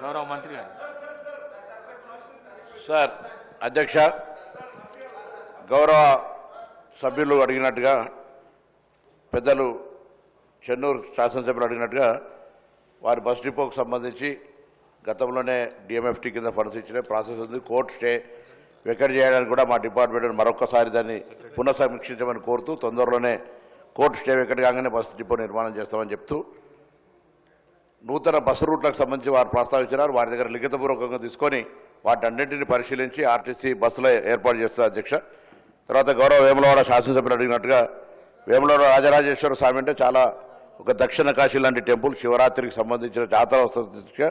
గౌరవ మంత్రి గారు. సార్ అధ్యక్ష, గౌరవ సభ్యులు అడిగినట్టుగా, పెద్దలు చెన్నూరు శాసనసభ్యులు అడిగినట్టుగా వారి బస్ డిపోకు సంబంధించి గతంలోనే డిఎంఎఫ్టీ కింద ఫండ్స్ ఇచ్చిన ప్రాసెస్ ఉంది. కోర్టు స్టే వెకెట్ చేయడానికి కూడా మా డిపార్ట్మెంట్ మరొకసారి దాన్ని పునఃసమీక్షించమని కోరుతూ తొందరలోనే కోర్టు స్టే వెకెట్ కాగానే బస్ డిపో నిర్మాణం చేస్తామని చెప్తూ, నూతన బస్సు రూట్లకు సంబంధించి వారు ప్రస్తావించినారు. వారి దగ్గర లిఖితపూర్వకంగా తీసుకొని వాటన్నింటినీ పరిశీలించి ఆర్టీసీ బస్సులో ఏర్పాటు చేస్తారు అధ్యక్ష. తర్వాత గౌరవ వేములవాడ శాసనసభ్యులు అడిగినట్టుగా, వేములవాడ రాజరాజేశ్వర స్వామి అంటే చాలా ఒక దక్షిణ కాశీ లాంటి టెంపుల్, శివరాత్రికి సంబంధించిన జాతర వస్తుంది.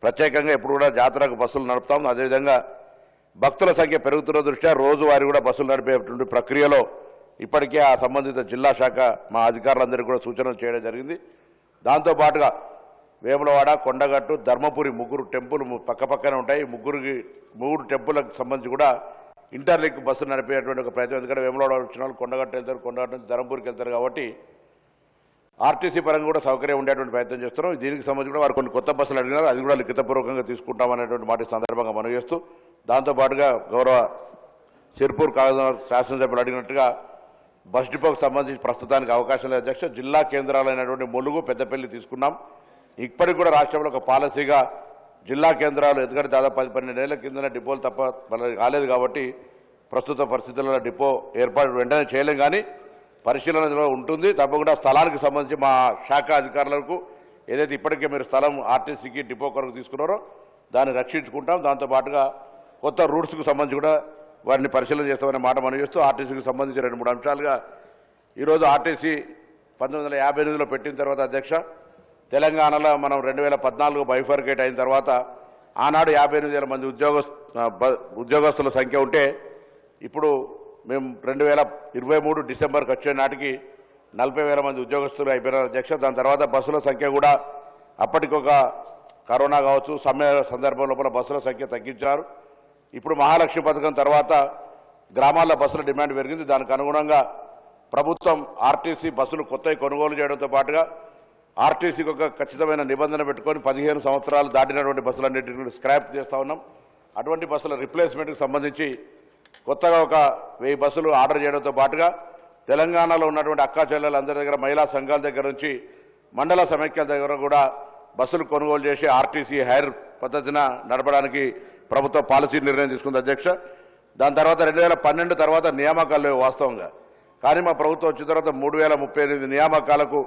ప్రత్యేకంగా ఎప్పుడు కూడా జాతరకు బస్సులు నడుపుతాం. అదేవిధంగా భక్తుల సంఖ్య పెరుగుతున్న దృష్ట్యా రోజువారీ కూడా బస్సులు నడిపేటువంటి ప్రక్రియలో ఇప్పటికే ఆ సంబంధిత జిల్లా శాఖ మా అధికారులందరికీ కూడా సూచనలు చేయడం జరిగింది. దాంతోపాటుగా వేములవాడ, కొండగట్టు, ధర్మపురి 3 టెంపుల్ పక్కపక్కనే ఉంటాయి. మూడు టెంపుల్కి సంబంధించి కూడా ఇంటర్లింక్ బస్సులు నడిపేటువంటి ఒక ప్రయత్నం. ఎందుకంటే వేములవాడ వచ్చిన వాళ్ళు కొండగట్టు వెళ్తారు, కొండగట్టు నుంచి ధర్మపురికి వెళ్తారు కాబట్టి ఆర్టీసీ పరంగా కూడా సౌకర్యం ఉండేటువంటి ప్రయత్నం చేస్తున్నాం. దీనికి సంబంధించి కూడా వారు కొన్ని కొత్త బస్సులు అడిగినారు, అది కూడా లిఖితపూర్వకంగా తీసుకుంటామనేటువంటి మాట సందర్భంగా మనవి చేస్తూ, దాంతోపాటుగా గౌరవ సిర్పూర్ కాగజనగర్ శాసనసభ్యులు అడిగినట్టుగా బస్ డిపోకు సంబంధించి ప్రస్తుతానికి అవకాశం లేదు అధ్యక్ష. జిల్లా కేంద్రాలైనటువంటి ములుగు, పెద్దపల్లి తీసుకున్నాం. ఇప్పటికి కూడా రాష్ట్రంలో ఒక పాలసీగా జిల్లా కేంద్రాలు, ఎందుకంటే దాదాపు 10-12 ఏళ్ల కిందనే డిపోలు తప్ప కాలేదు కాబట్టి ప్రస్తుత పరిస్థితుల్లో డిపో ఏర్పాటు వెంటనే చేయలేం, కానీ పరిశీలనలో ఉంటుంది. తప్పకుండా స్థలానికి సంబంధించి మా శాఖ అధికారులకు ఏదైతే ఇప్పటికే మీరు స్థలం ఆర్టీసీకి డిపో కొరకు తీసుకున్నారో దాన్ని రక్షించుకుంటాం. దాంతోపాటుగా కొత్త రూట్స్కు సంబంధించి కూడా వారిని పరిశీలన చేస్తామనే మాట మనం చేస్తూ, ఆర్టీసీకి సంబంధించి 2-3 అంశాలుగా ఈరోజు ఆర్టీసీ 1958లో పెట్టిన తర్వాత అధ్యక్ష, తెలంగాణలో మనం 2014 బైఫర్కేట్ అయిన తర్వాత ఆనాడు 58,000 మంది ఉద్యోగస్తుల సంఖ్య ఉంటే, ఇప్పుడు మేము 2023 డిసెంబర్కి వచ్చే నాటికి 40,000 మంది ఉద్యోగస్తులు అయిపోయినారు అధ్యక్ష. దాని తర్వాత బస్సుల సంఖ్య కూడా అప్పటికొక కరోనా కావచ్చు, సమ్మె సందర్భం లోపల బస్సుల సంఖ్య తగ్గించారు. ఇప్పుడు మహాలక్ష్మి పథకం తర్వాత గ్రామాల్లో బస్సుల డిమాండ్ పెరిగింది. దానికి అనుగుణంగా ప్రభుత్వం ఆర్టీసీ బస్సులు కొత్తవి కొనుగోలు చేయడంతో పాటుగా ఆర్టీసీకి ఒక ఖచ్చితమైన నిబంధన పెట్టుకొని 15 సంవత్సరాలు దాటినటువంటి బస్సులన్నింటినీ స్క్రాప్ చేస్తూ ఉన్నాం. అటువంటి బస్సుల రిప్లేస్మెంట్కి సంబంధించి కొత్తగా ఒక 1000 బస్సులు ఆర్డర్ చేయడంతో పాటుగా తెలంగాణలో ఉన్నటువంటి అక్కా చెల్లెలందరి దగ్గర, మహిళా సంఘాల దగ్గర నుంచి మండల సమైక్యాల దగ్గర కూడా బస్సులు కొనుగోలు చేసి ఆర్టీసీ హైర్ పద్ధతిన నడపడానికి ప్రభుత్వం పాలసీ నిర్ణయం తీసుకుంది అధ్యక్ష. దాని తర్వాత 2012 తర్వాత నియామకాలు లేవు వాస్తవంగా, కానీ మా ప్రభుత్వం వచ్చిన తర్వాత 3038 నియామకాలకు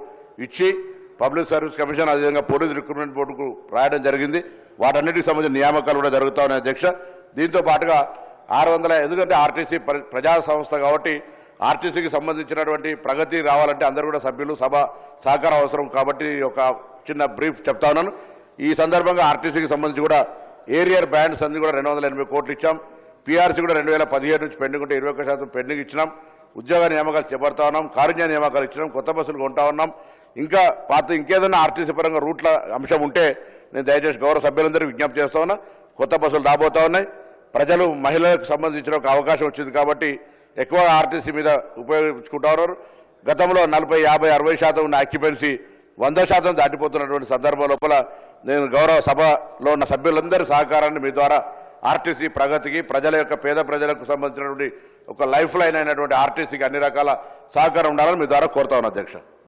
ఇచ్చి పబ్లిక్ సర్వీస్ కమిషన్, అదేవిధంగా పోలీస్ రిక్రూట్మెంట్ బోర్డుకు రాయడం జరిగింది. వాటన్నిటికి సంబంధించిన నియామకాలు కూడా జరుగుతూ ఉన్నాయి అధ్యక్ష. దీంతో పాటుగా 600, ఎందుకంటే ఆర్టీసీ ప్రజా సంస్థ కాబట్టి ఆర్టీసీకి సంబంధించినటువంటి ప్రగతి రావాలంటే అందరూ కూడా సభ్యులు, సభ సహకారం అవసరం కాబట్టి ఒక చిన్న బ్రీఫ్ చెప్తా ఉన్నాను. ఈ సందర్భంగా ఆర్టీసీకి సంబంధించి కూడా ఏరియర్ బ్యాండ్స్ అన్ని కూడా 280 కోట్లు ఇచ్చాం. పీఆర్సీ కూడా 2017 నుంచి పెండింగ్ ఉంటే 21% పెండింగ్ ఇచ్చినాం. ఉద్యోగ నియామకాలు చేపడతా ఉన్నాం, కారుణ్య నియామకాలు ఇచ్చినాం, కొత్త బస్సులు కొంటా ఉన్నాం. ఇంకా ఇంకేదైనా ఆర్టీసీ పరంగా రూట్ల అంశం ఉంటే నేను దయచేసి గౌరవ సభ్యులందరికీ విజ్ఞప్తి చేస్తా ఉన్నా. కొత్త బస్సులు రాబోతా ఉన్నాయి. ప్రజలు, మహిళలకు సంబంధించిన ఒక అవకాశం వచ్చింది కాబట్టి ఎక్కువ ఆర్టీసీ మీద ఉపయోగించుకుంటా ఉన్నారు. గతంలో 40, 50, 60% ఉన్న ఆక్యుపెన్సీ 100% దాటిపోతున్నటువంటి సందర్భం లోపల నేను గౌరవ సభలో ఉన్న సభ్యులందరి సహకారాన్ని మీ ద్వారా ఆర్టీసీ ప్రగతికి, ప్రజల యొక్క పేద ప్రజలకు సంబంధించినటువంటి ఒక లైఫ్ లైన్ అయినటువంటి ఆర్టీసీకి అన్ని రకాల సహకారం ఉండాలని మీ ద్వారా కోరుతా ఉన్నాను అధ్యక్ష.